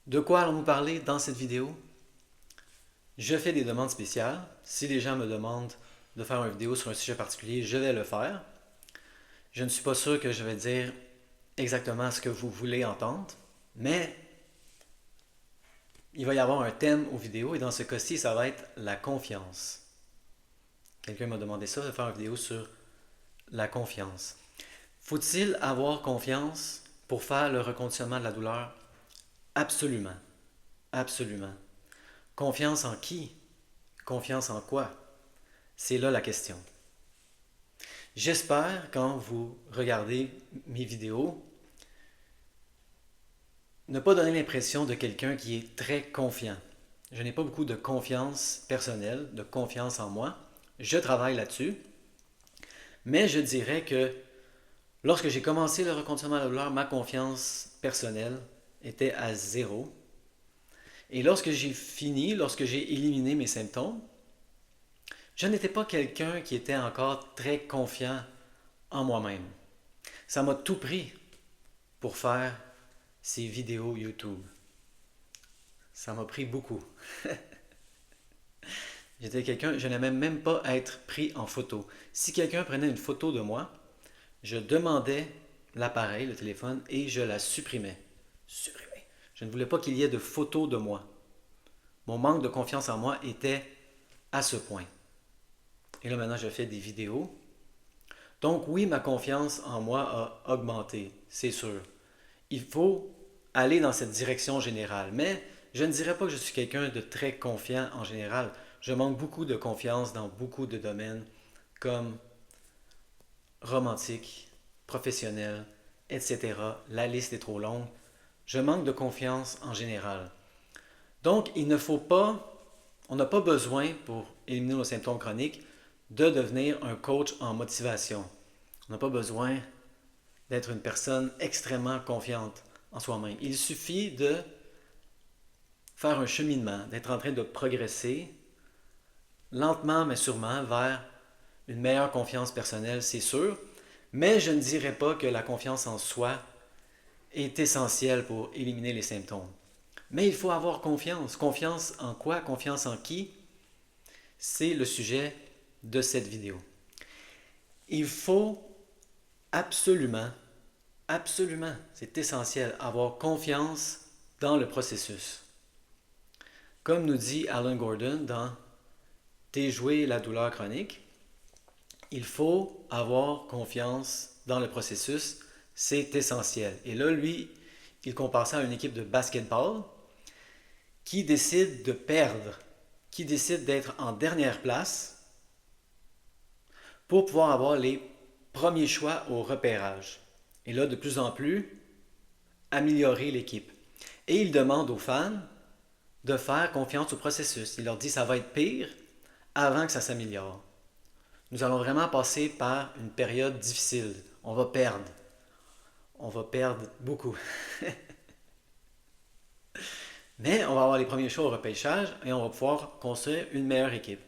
De quoi allons-nous parler dans cette vidéo? Je fais des demandes spéciales. Si les gens me demandent de faire une vidéo sur un sujet particulier, je vais le faire. Je ne suis pas sûr que je vais dire exactement ce que vous voulez entendre, mais il va y avoir un thème aux vidéos et dans ce cas-ci, ça va être la confiance. Quelqu'un m'a demandé ça, de faire une vidéo sur la confiance. Faut-il avoir confiance pour faire le reconditionnement de la douleur? Absolument. Absolument. Confiance en qui? Confiance en quoi? C'est là la question. J'espère, quand vous regardez mes vidéos, ne pas donner l'impression de quelqu'un qui est très confiant. Je n'ai pas beaucoup de confiance personnelle, de confiance en moi. Je travaille là-dessus. Mais je dirais que lorsque j'ai commencé le reconditionnement de la douleur, ma confiance personnelle était à zéro. Et lorsque j'ai fini, lorsque j'ai éliminé mes symptômes, je n'étais pas quelqu'un qui était encore très confiant en moi-même. Ça m'a tout pris pour faire ces vidéos YouTube. Ça m'a pris beaucoup. J'étais quelqu'un, je n'aimais même pas être pris en photo. Si quelqu'un prenait une photo de moi, je demandais l'appareil, le téléphone, et je la supprimais. Supprimais. Je ne voulais pas qu'il y ait de photos de moi. Mon manque de confiance en moi était à ce point. Et là maintenant, je fais des vidéos. Donc oui, ma confiance en moi a augmenté, c'est sûr. Il faut aller dans cette direction générale. Mais je ne dirais pas que je suis quelqu'un de très confiant en général. Je manque beaucoup de confiance dans beaucoup de domaines comme romantique, professionnel, etc. La liste est trop longue. Je manque de confiance en général. Donc, il ne faut pas, on n'a pas besoin pour éliminer nos symptômes chroniques de devenir un coach en motivation. On n'a pas besoin d'être une personne extrêmement confiante en soi-même. Il suffit de faire un cheminement, d'être en train de progresser lentement mais sûrement vers une meilleure confiance personnelle, c'est sûr. Mais je ne dirais pas que la confiance en soi est essentielle pour éliminer les symptômes. Mais il faut avoir confiance. Confiance en quoi? Confiance en qui? C'est le sujet de cette vidéo. Il faut absolument, absolument, c'est essentiel, avoir confiance dans le processus. Comme nous dit Alan Gordon dans Déjouer la douleur chronique, il faut avoir confiance dans le processus, c'est essentiel. Et là, lui, il compare ça à une équipe de basketball qui décide de perdre, qui décide d'être en dernière place pour pouvoir avoir les premiers choix au repérage. Et là, de plus en plus, améliorer l'équipe. Et il demande aux fans de faire confiance au processus. Il leur dit ça va être pire avant que ça s'améliore. Nous allons vraiment passer par une période difficile. On va perdre. On va perdre beaucoup. Mais on va avoir les premiers choix au repêchage et on va pouvoir construire une meilleure équipe.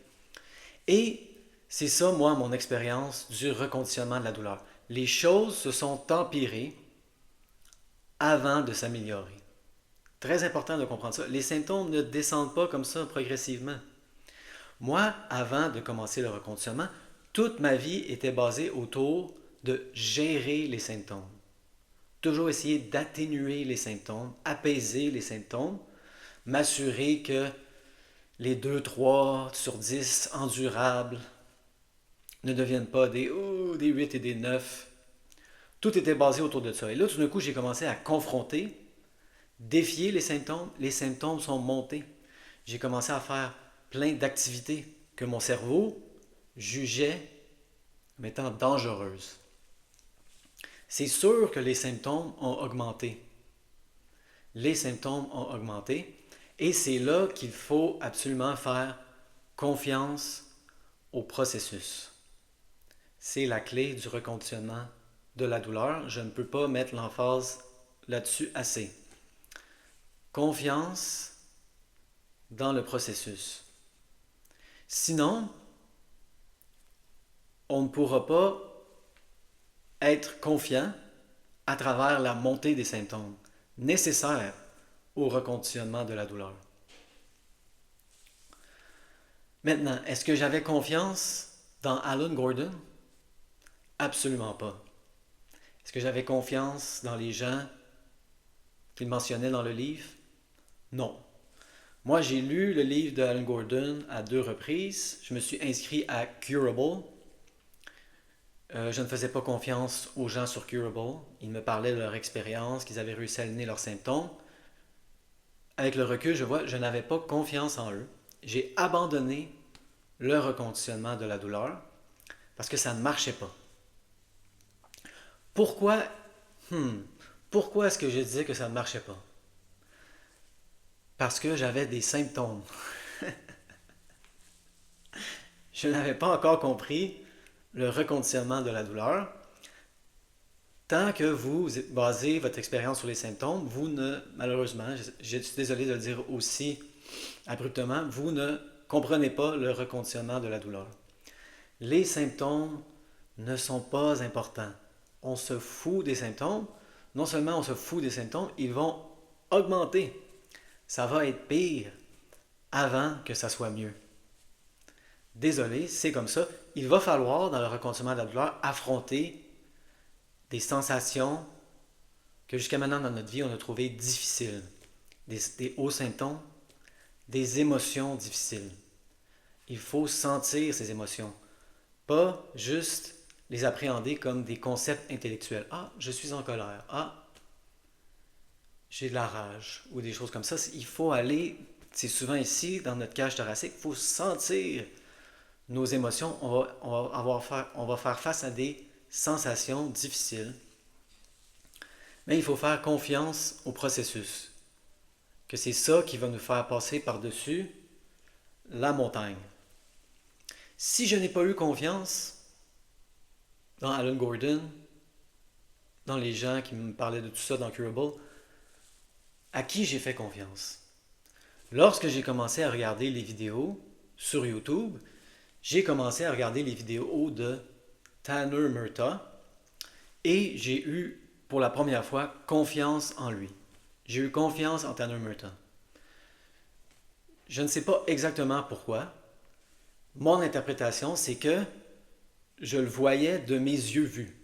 Et c'est ça, moi, mon expérience du reconditionnement de la douleur. Les choses se sont empirées avant de s'améliorer. Très important de comprendre ça. Les symptômes ne descendent pas comme ça progressivement. Moi, avant de commencer le reconditionnement, toute ma vie était basée autour de gérer les symptômes. Toujours essayer d'atténuer les symptômes, apaiser les symptômes, m'assurer que les 2, 3 sur 10 endurables ne deviennent pas des 8 et des 9. Tout était basé autour de ça. Et là, tout d'un coup, j'ai commencé à confronter, défier les symptômes. Les symptômes sont montés. J'ai commencé à faire plein d'activités que mon cerveau jugeait comme étant dangereuses. C'est sûr que les symptômes ont augmenté. Les symptômes ont augmenté. Et c'est là qu'il faut absolument faire confiance au processus. C'est la clé du reconditionnement de la douleur. Je ne peux pas mettre l'emphase là-dessus assez. Confiance dans le processus. Sinon, on ne pourra pas être confiant à travers la montée des symptômes nécessaires au reconditionnement de la douleur. Maintenant, est-ce que j'avais confiance dans Alan Gordon? Absolument pas. Est-ce que j'avais confiance dans les gens qu'il mentionnait dans le livre? Non. Moi, j'ai lu le livre de Alan Gordon à 2 reprises. Je me suis inscrit à Curable. Je ne faisais pas confiance aux gens sur Curable. Ils me parlaient de leur expérience, qu'ils avaient réussi à éliminer leurs symptômes. Avec le recul, je vois, je n'avais pas confiance en eux. J'ai abandonné le reconditionnement de la douleur parce que ça ne marchait pas. Pourquoi, pourquoi est-ce que je disais que ça ne marchait pas? Parce que j'avais des symptômes. Je n'avais pas encore compris le reconditionnement de la douleur. Tant que vous basez votre expérience sur les symptômes, vous ne, malheureusement, je suis désolé de le dire aussi abruptement, vous ne comprenez pas le reconditionnement de la douleur. Les symptômes ne sont pas importants. On se fout des symptômes. Non seulement on se fout des symptômes, ils vont augmenter. Ça va être pire avant que ça soit mieux. Désolé, c'est comme ça. Il va falloir, dans le reconditionnement de la douleur, affronter des sensations que jusqu'à maintenant dans notre vie, on a trouvé difficiles. Des hauts symptômes, des émotions difficiles. Il faut sentir ces émotions. Pas juste les appréhender comme des concepts intellectuels. Ah, je suis en colère. Ah, j'ai de la rage. Ou des choses comme ça. Il faut aller, c'est souvent ici, dans notre cage thoracique, il faut sentir nos émotions. On va faire face à des sensations difficiles. Mais il faut faire confiance au processus. Que c'est ça qui va nous faire passer par-dessus la montagne. Si je n'ai pas eu confiance dans Alan Gordon, dans les gens qui me parlaient de tout ça dans Curable, à qui j'ai fait confiance? Lorsque j'ai commencé à regarder les vidéos sur YouTube, j'ai commencé à regarder les vidéos de Tanner Murtaugh et j'ai eu pour la première fois confiance en lui. J'ai eu confiance en Tanner Murtaugh. Je ne sais pas exactement pourquoi. Mon interprétation, c'est que je le voyais de mes yeux vus.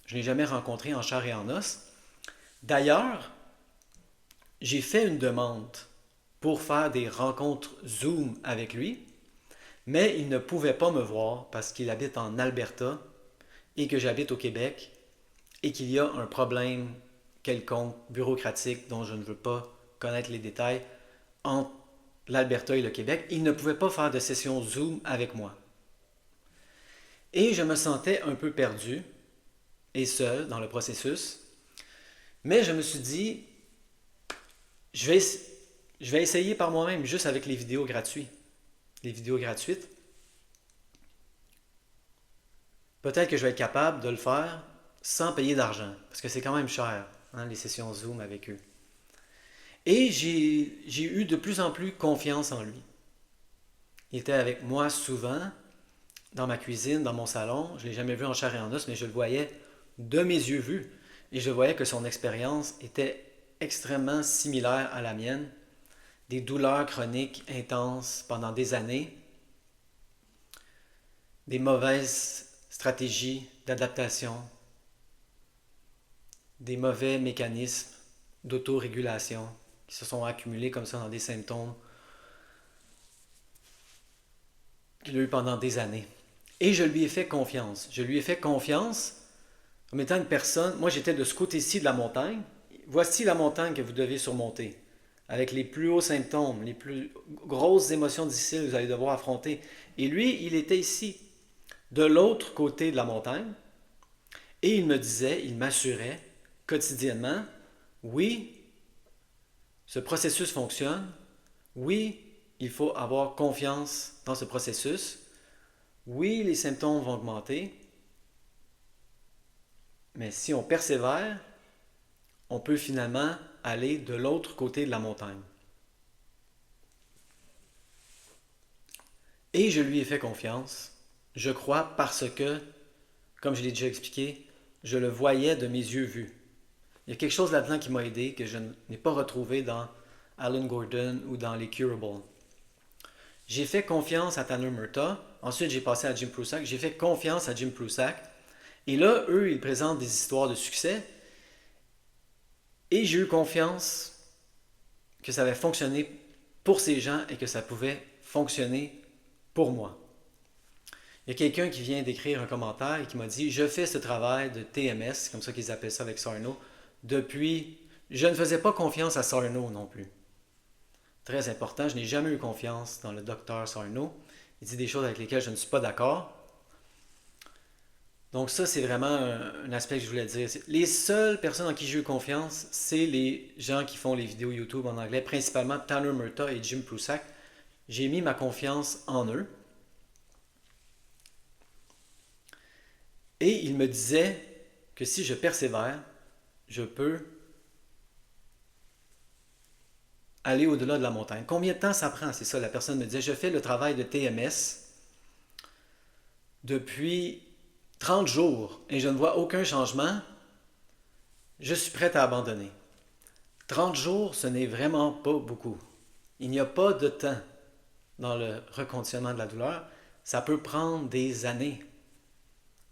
Je ne l'ai jamais rencontré en chair et en os. D'ailleurs, j'ai fait une demande pour faire des rencontres Zoom avec lui, mais il ne pouvait pas me voir parce qu'il habite en Alberta et que j'habite au Québec et qu'il y a un problème quelconque bureaucratique dont je ne veux pas connaître les détails entre l'Alberta et le Québec. Il ne pouvait pas faire de session Zoom avec moi. Et je me sentais un peu perdu et seul dans le processus. Mais je me suis dit, je vais essayer par moi-même, juste avec les vidéos gratuites. Les vidéos gratuites. Peut-être que je vais être capable de le faire sans payer d'argent, parce que c'est quand même cher, les sessions Zoom avec eux. Et j'ai eu de plus en plus confiance en lui. Il était avec moi souvent, dans ma cuisine, dans mon salon. Je ne l'ai jamais vu en chair et en os, mais je le voyais de mes yeux vus. Et je voyais que son expérience était extrêmement similaire à la mienne. Des douleurs chroniques intenses pendant des années. Des mauvaises stratégies d'adaptation. Des mauvais mécanismes d'autorégulation qui se sont accumulés comme ça dans des symptômes qu'il a eu pendant des années. Et je lui ai fait confiance. Je lui ai fait confiance comme étant une personne. Moi, j'étais de ce côté-ci de la montagne. Voici la montagne que vous devez surmonter. Avec les plus hauts symptômes, les plus grosses émotions difficiles que vous allez devoir affronter. Et lui, il était ici, de l'autre côté de la montagne. Et il me disait, il m'assurait quotidiennement, oui, ce processus fonctionne. Oui, il faut avoir confiance dans ce processus. Oui, les symptômes vont augmenter. Mais si on persévère, on peut finalement aller de l'autre côté de la montagne. Et je lui ai fait confiance, je crois, parce que, comme je l'ai déjà expliqué, je le voyais de mes yeux vus. Il y a quelque chose là-dedans qui m'a aidé, que je n'ai pas retrouvé dans Alan Gordon ou dans les Curable. J'ai fait confiance à Tanner Murtaugh. Ensuite, j'ai passé à Jim Prusak. J'ai fait confiance à Jim Prusak. Et là, eux, ils présentent des histoires de succès. Et j'ai eu confiance que ça avait fonctionné pour ces gens et que ça pouvait fonctionner pour moi. Il y a quelqu'un qui vient d'écrire un commentaire et qui m'a dit « Je fais ce travail de TMS, comme ça qu'ils appellent ça avec Sarno, depuis... Je ne faisais pas confiance à Sarno non plus. » Très important, je n'ai jamais eu confiance dans le docteur Sarno. Il dit des choses avec lesquelles je ne suis pas d'accord. Donc ça, c'est vraiment un aspect que je voulais dire. Les seules personnes en qui j'ai eu confiance, c'est les gens qui font les vidéos YouTube en anglais, principalement Tanner Murtaugh et Jim Prusak. J'ai mis ma confiance en eux. Et il me disait que si je persévère, je peux aller au-delà de la montagne. Combien de temps ça prend? C'est ça, la personne me disait, je fais le travail de TMS depuis 30 jours et je ne vois aucun changement. Je suis prêt à abandonner. 30 jours, ce n'est vraiment pas beaucoup. Il n'y a pas de temps dans le reconditionnement de la douleur. Ça peut prendre des années.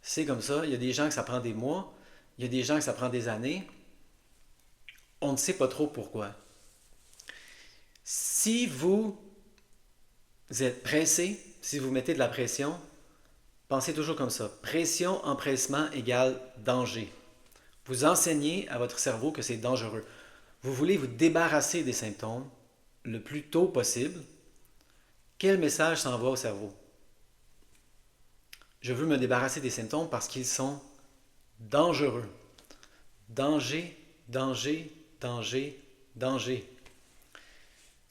C'est comme ça. Il y a des gens que ça prend des mois. Il y a des gens que ça prend des années. On ne sait pas trop pourquoi. Si vous êtes pressé, si vous mettez de la pression, pensez toujours comme ça. Pression, empressement égale danger. Vous enseignez à votre cerveau que c'est dangereux. Vous voulez vous débarrasser des symptômes le plus tôt possible. Quel message s'en va au cerveau? Je veux me débarrasser des symptômes parce qu'ils sont dangereux. Danger, danger, danger, danger.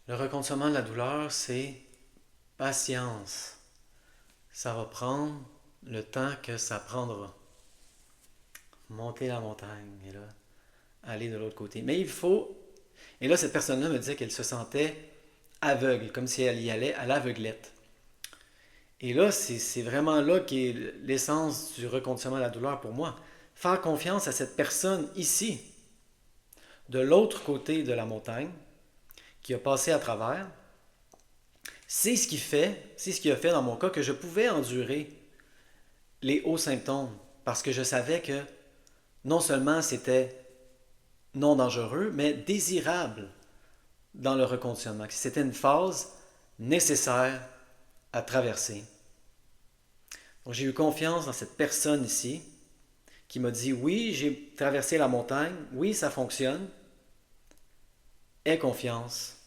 Le reconditionnement de la douleur, c'est patience. Ça va prendre le temps que ça prendra. Monter la montagne et là, aller de l'autre côté. Mais il faut... Et là, cette personne-là me disait qu'elle se sentait aveugle, comme si elle y allait à l'aveuglette. Et là, c'est vraiment là qu'est l'essence du reconditionnement de la douleur pour moi. Faire confiance à cette personne ici, de l'autre côté de la montagne, qui a passé à travers. C'est ce qui fait, c'est ce qui a fait dans mon cas que je pouvais endurer les hauts symptômes parce que je savais que non seulement c'était non dangereux, mais désirable dans le reconditionnement. C'était une phase nécessaire à traverser. Donc j'ai eu confiance dans cette personne ici qui m'a dit oui, j'ai traversé la montagne, oui, ça fonctionne. Aie confiance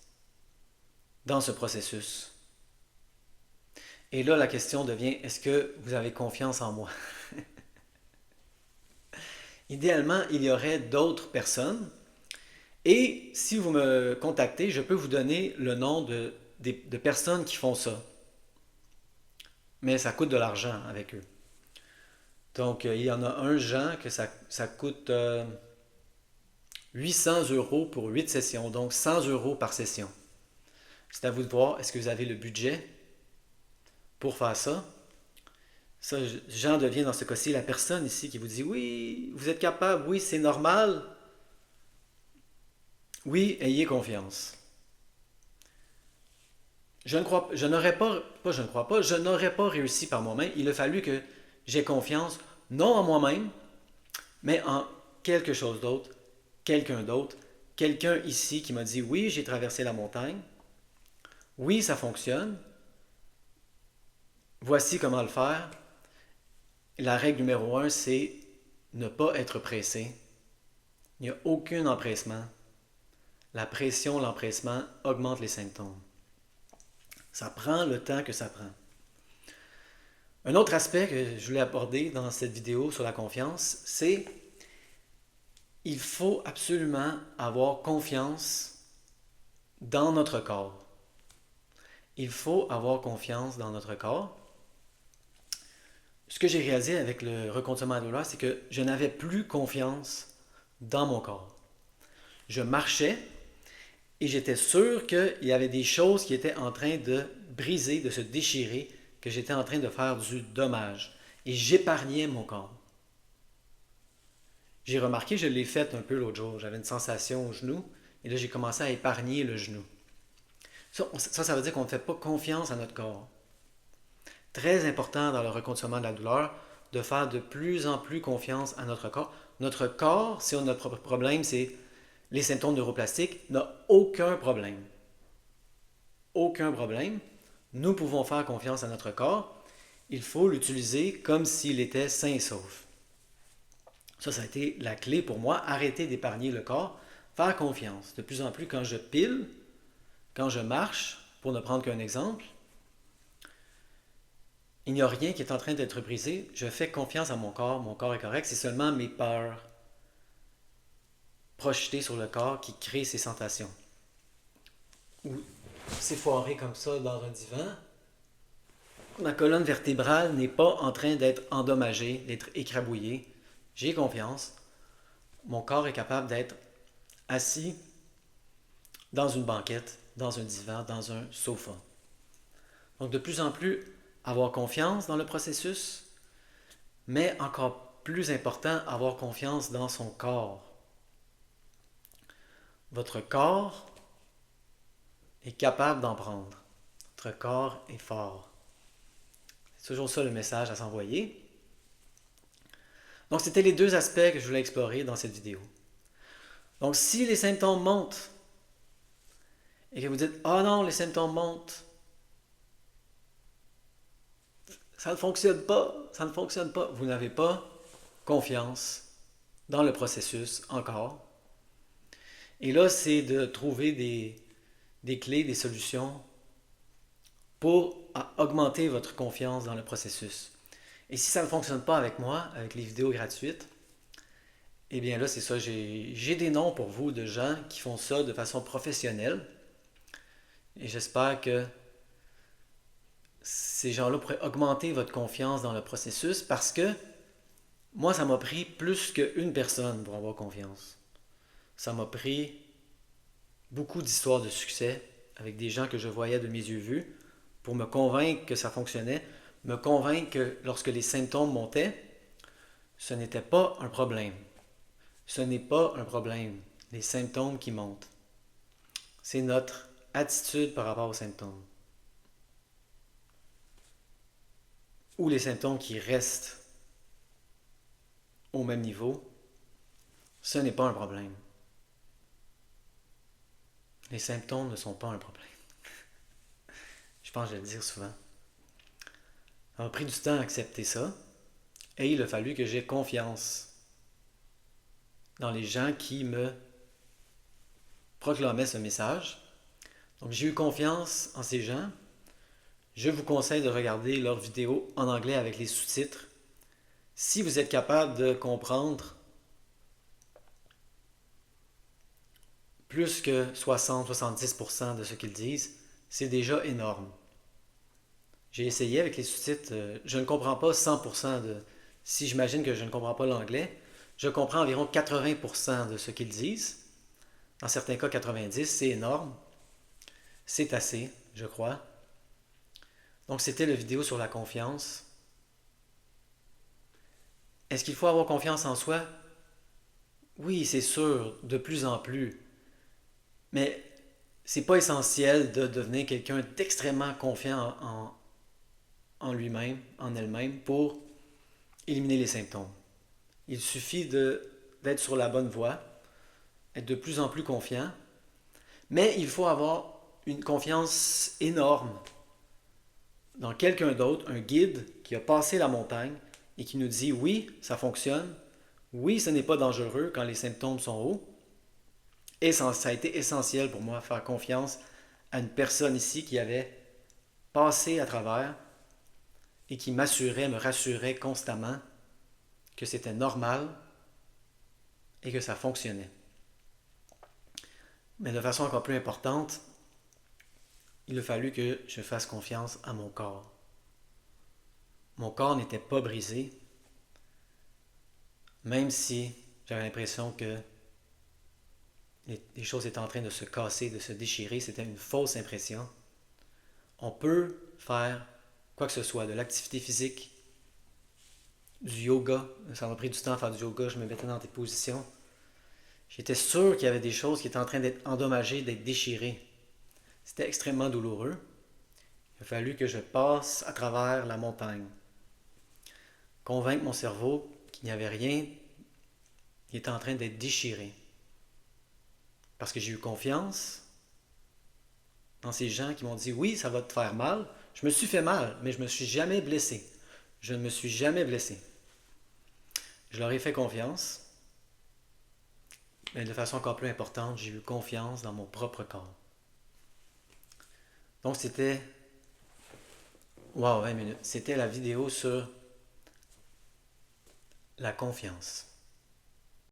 dans ce processus. Et là, la question devient, est-ce que vous avez confiance en moi? Idéalement, il y aurait d'autres personnes. Et si vous me contactez, je peux vous donner le nom de personnes qui font ça. Mais ça coûte de l'argent avec eux. Donc, il y en a un, Jean, que ça coûte 800 € pour 8 sessions. Donc, 100 € par session. C'est à vous de voir, est-ce que vous avez le budget pour faire ça? Ça, Jean devient dans ce cas-ci la personne ici qui vous dit oui, vous êtes capable, oui, c'est normal. Oui, ayez confiance. Je n'aurais pas réussi par moi-même. Il a fallu que j'ai confiance, non en moi-même, mais en quelque chose d'autre, quelqu'un d'autre, quelqu'un ici qui m'a dit oui, j'ai traversé la montagne, oui, ça fonctionne, voici comment le faire. La règle numéro 1, c'est ne pas être pressé. Il n'y a aucun empressement. La pression, l'empressement augmente les symptômes. Ça prend le temps que ça prend. Un autre aspect que je voulais aborder dans cette vidéo sur la confiance, c'est il faut absolument avoir confiance dans notre corps. Il faut avoir confiance dans notre corps. Ce que j'ai réalisé avec le reconditionnement de la douleur, c'est que je n'avais plus confiance dans mon corps. Je marchais et j'étais sûr qu'il y avait des choses qui étaient en train de briser, de se déchirer, que j'étais en train de faire du dommage. Et j'épargnais mon corps. J'ai remarqué, je l'ai fait un peu l'autre jour, j'avais une sensation au genou Et là, j'ai commencé à épargner le genou. Ça veut dire qu'on ne fait pas confiance à notre corps. Très important dans le reconditionnement de la douleur, de faire de plus en plus confiance à notre corps. Notre corps, si on a notre problème, c'est les symptômes neuroplastiques, n'a aucun problème. Aucun problème. Nous pouvons faire confiance à notre corps. Il faut l'utiliser comme s'il était sain et sauf. Ça a été la clé pour moi. Arrêter d'épargner le corps, faire confiance. De plus en plus, quand je pile, quand je marche, pour ne prendre qu'un exemple, il n'y a rien qui est en train d'être brisé. Je fais confiance à mon corps est correct. C'est seulement mes peurs projetées sur le corps qui créent ces sensations. Ou s'effoirer comme ça dans un divan, ma colonne vertébrale n'est pas en train d'être endommagée, d'être écrabouillée. J'ai confiance. Mon corps est capable d'être assis dans une banquette, dans un divan, dans un sofa. Donc de plus en plus, avoir confiance dans le processus, mais encore plus important, avoir confiance dans son corps. Votre corps est capable d'en prendre. Votre corps est fort. C'est toujours ça le message à s'envoyer. Donc c'était les deux aspects que je voulais explorer dans cette vidéo. Donc si les symptômes montent et que vous dites « Ah non, les symptômes montent », ça ne fonctionne pas, ça ne fonctionne pas. Vous n'avez pas confiance dans le processus encore. Et là, c'est de trouver des clés, des solutions pour augmenter votre confiance dans le processus. Et si ça ne fonctionne pas avec moi, avec les vidéos gratuites, eh bien là, c'est ça, j'ai des noms pour vous de gens qui font ça de façon professionnelle. Et j'espère que ces gens-là pourraient augmenter votre confiance dans le processus parce que moi, ça m'a pris plus qu'une personne pour avoir confiance. Ça m'a pris beaucoup d'histoires de succès avec des gens que je voyais de mes yeux vus pour me convaincre que ça fonctionnait, me convaincre que lorsque les symptômes montaient, ce n'était pas un problème. Ce n'est pas un problème, les symptômes qui montent. C'est notre attitude par rapport aux symptômes. Ou les symptômes qui restent au même niveau, ce n'est pas un problème. Les symptômes ne sont pas un problème. Je pense que je vais le dire souvent. Ça m'a pris du temps à accepter ça. Et il a fallu que j'aie confiance dans les gens qui me proclamaient ce message. Donc j'ai eu confiance en ces gens. Je vous conseille de regarder leurs vidéos en anglais avec les sous-titres. Si vous êtes capable de comprendre plus que 60-70% de ce qu'ils disent, c'est déjà énorme. J'ai essayé avec les sous-titres, je ne comprends pas 100% de... Si j'imagine que je ne comprends pas l'anglais, je comprends environ 80% de ce qu'ils disent. Dans certains cas, 90%, c'est énorme. C'est assez, je crois. Donc, c'était la vidéo sur la confiance. Est-ce qu'il faut avoir confiance en soi? Oui, c'est sûr, de plus en plus. Mais c'est pas essentiel de devenir quelqu'un d'extrêmement confiant en lui-même, en elle-même, pour éliminer les symptômes. Il suffit d'être sur la bonne voie, être de plus en plus confiant, mais il faut avoir une confiance énorme dans quelqu'un d'autre, un guide qui a passé la montagne et qui nous dit oui, ça fonctionne, oui, ce n'est pas dangereux quand les symptômes sont hauts. Et ça a été essentiel pour moi, faire confiance à une personne ici qui avait passé à travers et qui m'assurait, me rassurait constamment que c'était normal et que ça fonctionnait. Mais de façon encore plus importante, il a fallu que je fasse confiance à mon corps. Mon corps n'était pas brisé, même si j'avais l'impression que les choses étaient en train de se casser, de se déchirer. C'était une fausse impression. On peut faire quoi que ce soit, de l'activité physique, du yoga. Ça m'a pris du temps à faire du yoga, je me mettais dans des positions. J'étais sûr qu'il y avait des choses qui étaient en train d'être endommagées, d'être déchirées. C'était extrêmement douloureux. Il a fallu que je passe à travers la montagne. Convaincre mon cerveau qu'il n'y avait rien qui était en train d'être déchiré. Parce que j'ai eu confiance dans ces gens qui m'ont dit oui, ça va te faire mal. Je me suis fait mal, mais je ne me suis jamais blessé. Je ne me suis jamais blessé. Je leur ai fait confiance, mais de façon encore plus importante, j'ai eu confiance dans mon propre corps. Donc c'était, wow, 20 minutes. C'était la vidéo sur la confiance.